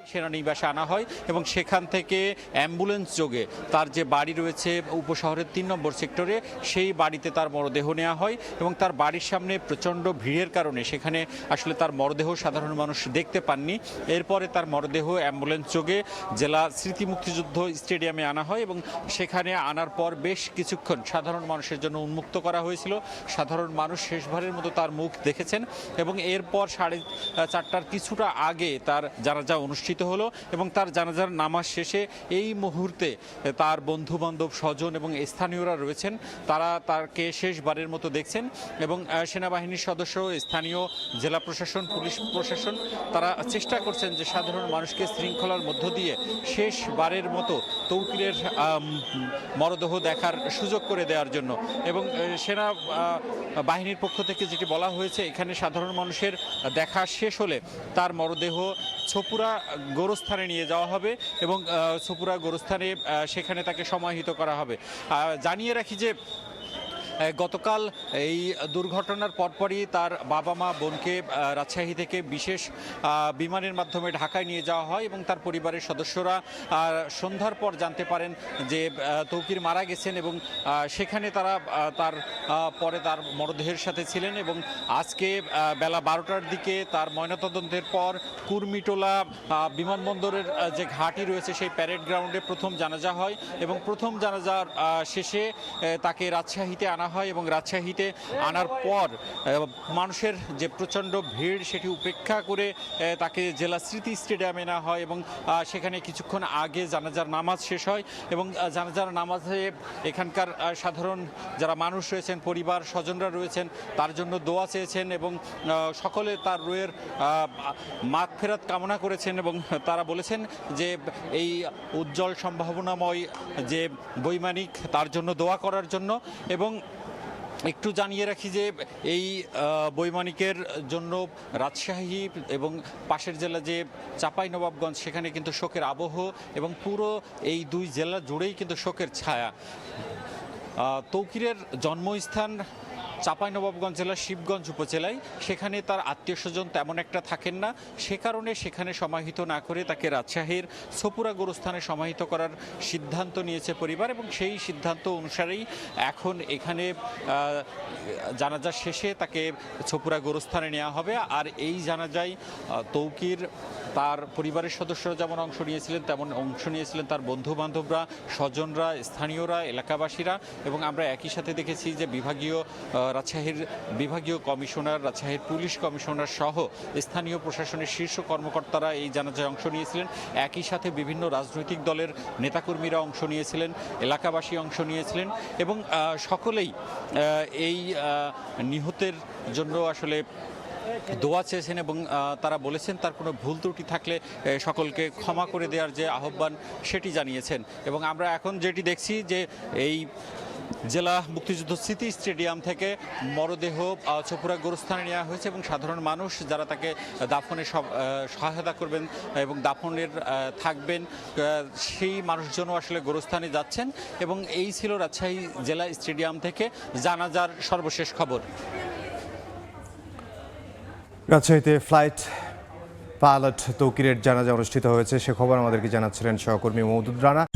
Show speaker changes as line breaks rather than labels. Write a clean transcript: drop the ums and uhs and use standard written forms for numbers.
সেনানিবাসে আনা হয় এবং সেখান থেকে অ্যাম্বুলেন্স যোগে তার যে বাড়ি রয়েছে উপশহরের ৩ নম্বর সেক্টরে সেই বাড়িতে তার মরদেহ নেওয়া হয় এবং তার বাড়ির সামনে প্রচণ্ড ভিড়ের কারণে সেখানে আসলে তার মরদেহ সাধারণ মানুষ দেখতে পাননি। এরপরে তার মরদেহ অ্যাম্বুলেন্স যোগে জেলা স্মৃতি মুক্তিযুদ্ধ স্টেডিয়ামে আনা হয় এবং সেখানে আনার পর বেশ কিছুক্ষণ সাধারণ মানুষের জন্য উন্মুক্ত করা হয়েছিল। সাধারণ মানুষ শেষবারের মতো তার মুখ দেখেছেন এবং এরপর 4:30টার কিছুটা আগে তার জানাজা অনুষ্ঠিত হলো এবং তার জানাজার নামাজ শেষে এই মুহূর্তে তার বন্ধু বান্ধব স্বজন এবং স্থানীয়রা রয়েছেন, তারা তাকে শেষবারের মতো দেখছেন এবং সেনাবাহিনীর সদস্য, স্থানীয় জেলা প্রশাসন, পুলিশ প্রশাসন তারা চেষ্টা করছেন যে সাধারণ মানুষকে শৃঙ্খলার মধ্য দিয়ে শেষবারের মতো তৌকিরের মরদেহ দেখার সুযোগ করে দেওয়ার জন্য। এবং সেনা বাহিনীর পক্ষ থেকে যেটি বলা হয়েছে, এখানে সাধারণ মানুষের দেখা শেষ হলে তার মরদেহ ছপুরা গোরস্থানে নিয়ে যাওয়া হবে এবং ছপুরা গোরস্থানে সেখানে তাকে সমাহিত করা হবে। জানিয়ে রাখি যে গতকাল এই দুর্ঘটনার পরপরই তার বাবা মা বোনকে রাজশাহী থেকে বিশেষ বিমানের মাধ্যমে ঢাকায় নিয়ে যাওয়া হয় এবং তার পরিবারের সদস্যরা সন্ধ্যার পর জানতে পারেন যে তৌকির মারা গেছেন এবং সেখানে তারা তার পরে তার মরদেহের সাথে ছিলেন এবং আজকে বেলা 12টার দিকে তার ময়নাতদন্তের পর কুর্মিটোলা বিমানবন্দরের যে ঘাঁটি রয়েছে সেই প্যারেড গ্রাউন্ডে প্রথম জানাজা হয় এবং প্রথম জানাজার শেষে তাকে রাজশাহীতে আনা হয় এবং রাজশাহীতে আনার পর মানুষের যে প্রচণ্ড ভিড় সেটি উপেক্ষা করে তাকে জেলা স্মৃতি স্টেডিয়ামে নেওয়া হয় এবং সেখানে কিছুক্ষণ আগে জানাজার নামাজ শেষ হয় এবং জানাজার নামাজে এখানকার সাধারণ যারা মানুষ রয়েছেন, পরিবার স্বজনরা রয়েছেন, তার জন্য দোয়া চেয়েছেন এবং সকলে তার রুহের মাগফিরাত কামনা করেছেন এবং তারা বলেছেন যে এই উজ্জ্বল সম্ভাবনাময় যে বৈমানিক তার জন্য দোয়া করার জন্য। এবং একটু জানিয়ে রাখি যে এই বৈমানিকের জন্য রাজশাহী এবং পাশের জেলা যে চাঁপাইনবাবগঞ্জ সেখানে কিন্তু শোকের আবহ এবং পুরো এই দুই জেলা জুড়েই কিন্তু শোকের ছায়া। তৌকিরের জন্মস্থান চাঁপাইনবাবগঞ্জ জেলার শিবগঞ্জ উপজেলায়, সেখানে তার আত্মীয় স্বজন তেমন একটা থাকেন না, সে কারণে সেখানে সমাহিত না করে তাকে রাজশাহীর ছপুরা গোরস্থানে সমাহিত করার সিদ্ধান্ত নিয়েছে পরিবার এবং সেই সিদ্ধান্ত অনুসারেই এখন এখানে জানাজা শেষে তাকে ছপুরা গোরস্থানে নেওয়া হবে। আর এই জানাজায় তৌকির তার পরিবারের সদস্যরা যেমন অংশ নিয়েছিলেন তেমন অংশ নিয়েছিলেন তার বন্ধু বান্ধবরা, স্বজনরা, স্থানীয়রা, এলাকাবাসীরা এবং আমরা একই সাথে দেখেছি যে রাজশাহীর বিভাগীয় কমিশনার, রাজশাহীর পুলিশ কমিশনার সহ স্থানীয় প্রশাসনের শীর্ষ কর্মকর্তারা এই জানাজায় অংশ নিয়েছিলেন। একই সাথে বিভিন্ন রাজনৈতিক দলের নেতাকর্মীরা অংশ নিয়েছিলেন, এলাকাবাসী অংশ নিয়েছিলেন এবং সকলেই এই নিহতের জন্য আসলে দোয়া চেয়েছেন এবং তারা বলেছেন তার কোনো ভুল ত্রুটি থাকলে সকলকে ক্ষমা করে দেওয়ার যে আহ্বান সেটি জানিয়েছেন। এবং আমরা এখন যেটি দেখছি যে এই জেলা মুক্তিযুদ্ধ স্মৃতি স্টেডিয়াম থেকে মরদেহ ছপুরা গোরস্থানে নেওয়া হয়েছে এবং সাধারণ মানুষ যারা তাকে দাফনে সহায়তা করবেন এবং দাফনের থাকবেন সেই মানুষজনও আসলে গোরস্থানে যাচ্ছেন। এবং এই ছিল রাজশাহী জেলা স্টেডিয়াম থেকে জানাজার সর্বশেষ খবর।
রাজশাহীতে ফ্লাইট পাইলট তৌকিরের জানাজা অনুষ্ঠিত হয়েছে, সে খবর আমাদেরকে জানাচ্ছিলেন সহকর্মী মওদুদ রানা।